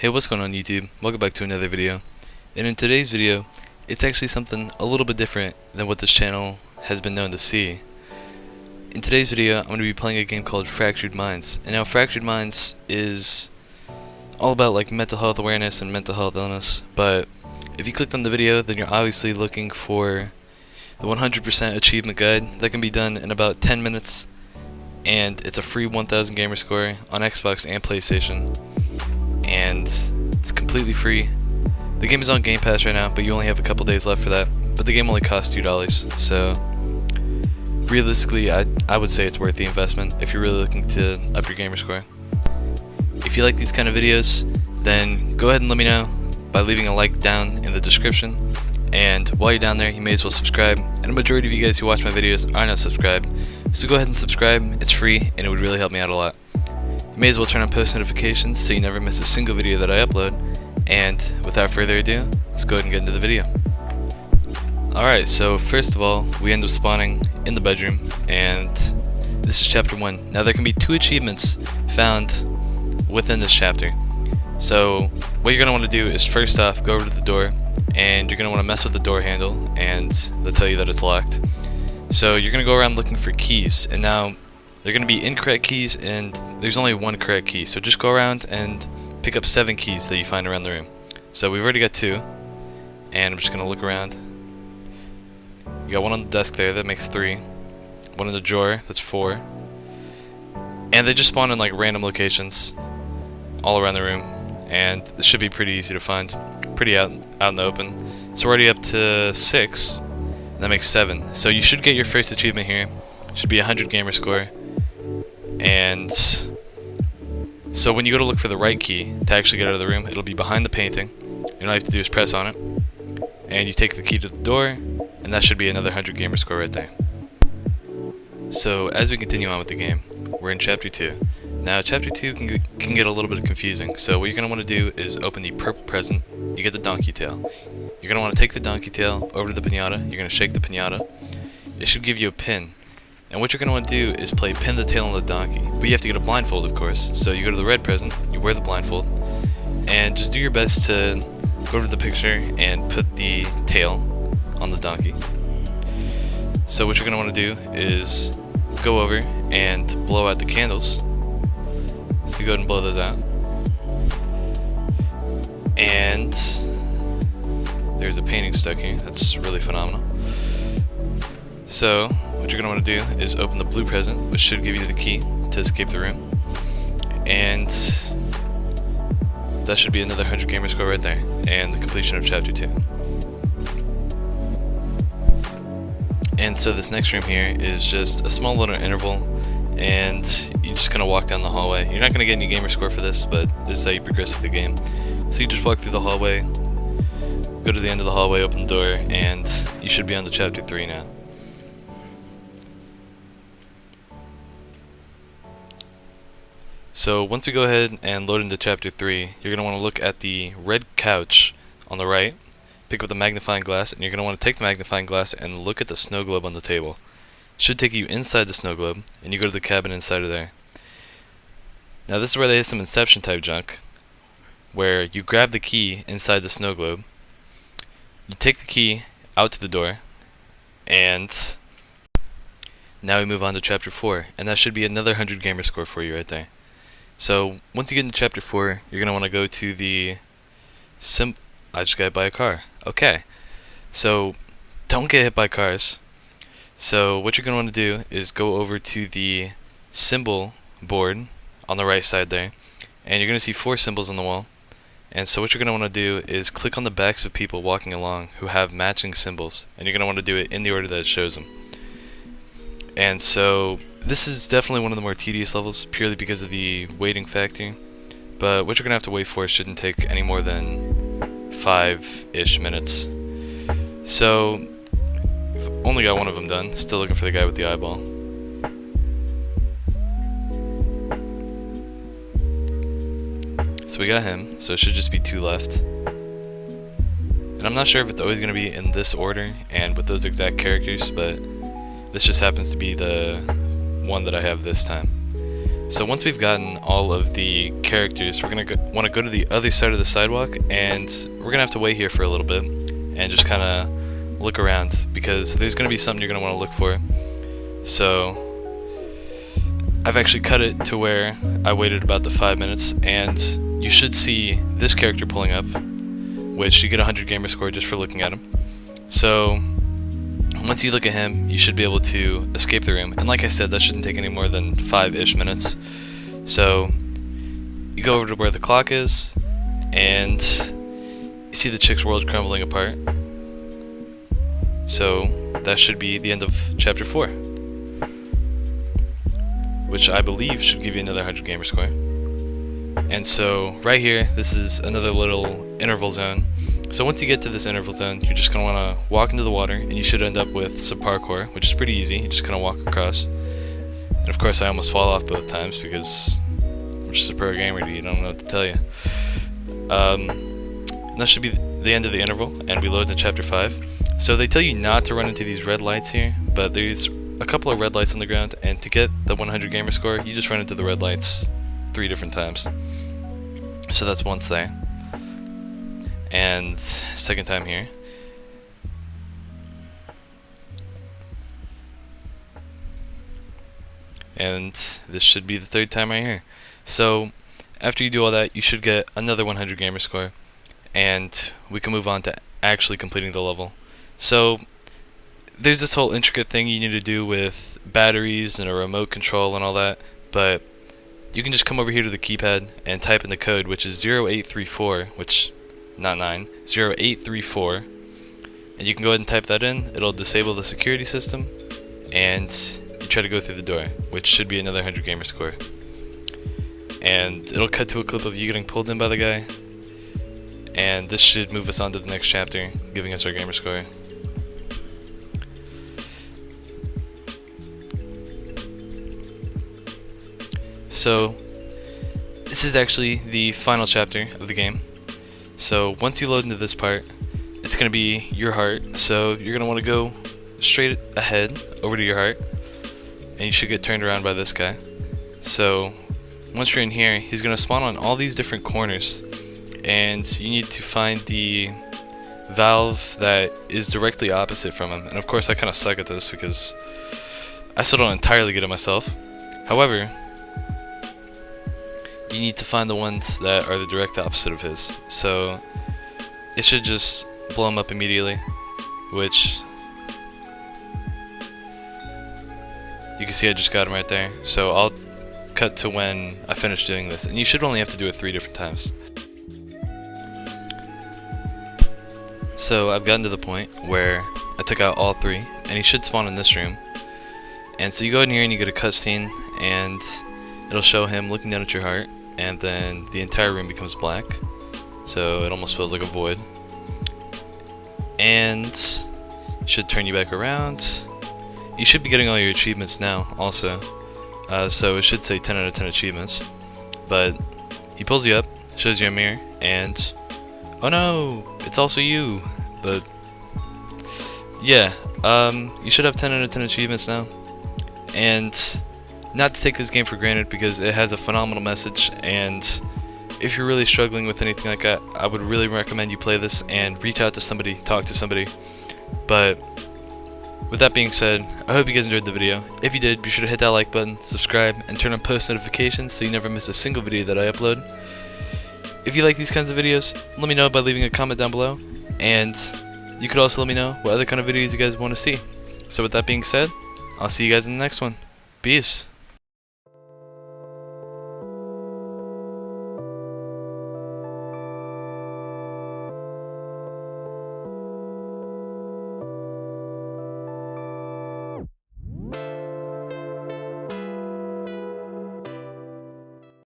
Hey, what's going on YouTube? Welcome back to another video. And in today's video, it's actually something a little bit different than what this channel has been known to see. In today's video, I'm going to be playing a game called Fractured Minds. And now Fractured Minds is all about like mental health awareness and mental health illness. But if you clicked on the video, then you're obviously looking for the 100% achievement guide that can be done in about 10 minutes. And it's a free 1000 Gamerscore on Xbox and PlayStation. And it's completely free. The game is on Game Pass right now, but you only have a couple days left for that. But the game only costs $2, so realistically, I would say it's worth the investment if you're really looking to up your gamer score. If you like these kind of videos, then go ahead and let me know by leaving a like down in the description. And while you're down there, you may as well subscribe. And a majority of you guys who watch my videos are not subscribed, so go ahead and subscribe. It's free, and it would really help me out a lot. You may as well turn on post notifications so you never miss a single video that I upload. And without further ado, let's go ahead and get into the video. Alright, so first of all, we end up spawning in the bedroom, and this is chapter 1. Now there can be 2 achievements found within this chapter. So what you're going to want to do is first off go over to the door, and you're going to want to mess with the door handle, and they'll tell you that it's locked. So you're going to go around looking for keys, and now they're going to be incorrect keys, and there's only one correct key. So just go around and pick up 7 keys that you find around the room. So we've already got 2, and I'm just going to look around. You got one on the desk there, that makes 3. One in the drawer, that's 4. And they just spawn in like random locations all around the room, and it should be pretty easy to find, pretty out in the open. So we're already up to 6, and that makes 7. So you should get your first achievement here. Should be 100 gamer score. And so when you go to look for the right key to actually get out of the room, it'll be behind the painting. And all you have to do is press on it, and you take the key to the door, and that should be another 100 gamer score right there. So as we continue on with the game, we're in chapter 2. Now chapter 2 can get a little bit confusing. So what you're going to want to do is open the purple present. You get the donkey tail. You're going to want to take the donkey tail over to the pinata. You're going to shake the pinata. It should give you a pin. And what you're going to want to do is play pin the tail on the donkey. But you have to get a blindfold, of course. So you go to the red present, you wear the blindfold, and just do your best to go over to the picture and put the tail on the donkey. So what you're going to want to do is go over and blow out the candles. So you go ahead and blow those out. And there's a painting stuck here. That's really phenomenal. So what you're going to want to do is open the blue present, which should give you the key to escape the room. And that should be another 100 gamer score right there, and the completion of chapter 2. And so this next room here is just a small little interval, and you just kind of walk down the hallway. You're not going to get any gamer score for this, but this is how you progress through the game. So you just walk through the hallway, go to the end of the hallway, open the door, and you should be on to chapter 3 now. So once we go ahead and load into chapter 3, you're going to want to look at the red couch on the right, pick up the magnifying glass, and you're going to want to take the magnifying glass and look at the snow globe on the table. It should take you inside the snow globe, and you go to the cabin inside of there. Now this is where they hit some Inception type junk, where you grab the key inside the snow globe, you take the key out to the door, and now we move on to chapter 4, and that should be another 100 gamer score for you right there. So once you get into chapter 4, you're going to want to go to the I just got hit by a car. Okay. So don't get hit by cars. So what you're going to want to do is go over to the symbol board on the right side there, and you're going to see 4 symbols on the wall. And so what you're going to want to do is click on the backs of people walking along who have matching symbols, and you're going to want to do it in the order that it shows them. And so this is definitely one of the more tedious levels, purely because of the waiting factor, but what you're going to have to wait for shouldn't take any more than 5-ish minutes. So I've only got one of them done, still looking for the guy with the eyeball. So we got him, so it should just be 2 left. And I'm not sure if it's always going to be in this order and with those exact characters, but this just happens to be the one that I have this time. So once we've gotten all of the characters, we're gonna want to go to the other side of the sidewalk, and we're gonna have to wait here for a little bit and just kind of look around, because there's gonna be something you're gonna want to look for. So I've actually cut it to where I waited about the 5 minutes, and you should see this character pulling up, which you get 100 Gamerscore just for looking at him. So once you look at him, you should be able to escape the room, and like I said, that shouldn't take any more than 5-ish minutes. So you go over to where the clock is, and you see the chick's world crumbling apart. So that should be the end of chapter 4, which I believe should give you another 100 Gamerscore. And so right here, this is another little interval zone. So once you get to this interval zone, you're just going to want to walk into the water, and you should end up with some parkour, which is pretty easy. You just kind of walk across. And of course I almost fall off both times because I'm just a pro gamer, dude. I don't know what to tell you. That should be the end of the interval, and we load into chapter 5. So they tell you not to run into these red lights here, but there's a couple of red lights on the ground, and to get the 100 Gamerscore, you just run into the red lights 3 different times. So that's once there. And second time here. And this should be the 3rd time right here. So after you do all that, you should get another 100 Gamerscore, and we can move on to actually completing the level. So there's this whole intricate thing you need to do with batteries and a remote control and all that, but you can just come over here to the keypad and type in the code, which is 0834, which not 9, 0834, and you can go ahead and type that in. It'll disable the security system, and you try to go through the door, which should be another 100 Gamerscore. And it'll cut to a clip of you getting pulled in by the guy, and this should move us on to the next chapter, giving us our Gamerscore. So this is actually the final chapter of the game. So once you load into this part, it's going to be your heart. So you're going to want to go straight ahead over to your heart, and you should get turned around by this guy. So once you're in here, he's going to spawn on all these different corners, and you need to find the valve that is directly opposite from him. And of course I kind of suck at this because I still don't entirely get it myself. However, you need to find the ones that are the direct opposite of his. So it should just blow him up immediately, which you can see I just got him right there. So I'll cut to when I finish doing this, and you should only have to do it 3 different times. So I've gotten to the point where I took out all 3, and he should spawn in this room. And so you go in here and you get a cutscene, and it'll show him looking down at your heart, and then the entire room becomes black, so it almost feels like a void, and should turn you back around. You should be getting all your achievements now also, so it should say 10 out of 10 achievements. But he pulls you up, shows you a mirror, and oh no, it's also you. But yeah, you should have 10 out of 10 achievements now. And not to take this game for granted, because it has a phenomenal message, and if you're really struggling with anything like that, I would really recommend you play this and reach out to somebody, talk to somebody. But with that being said, I hope you guys enjoyed the video. If you did, be sure to hit that like button, subscribe, and turn on post notifications so you never miss a single video that I upload. If you like these kinds of videos, let me know by leaving a comment down below, and you could also let me know what other kind of videos you guys want to see. So with that being said, I'll see you guys in the next one. Peace.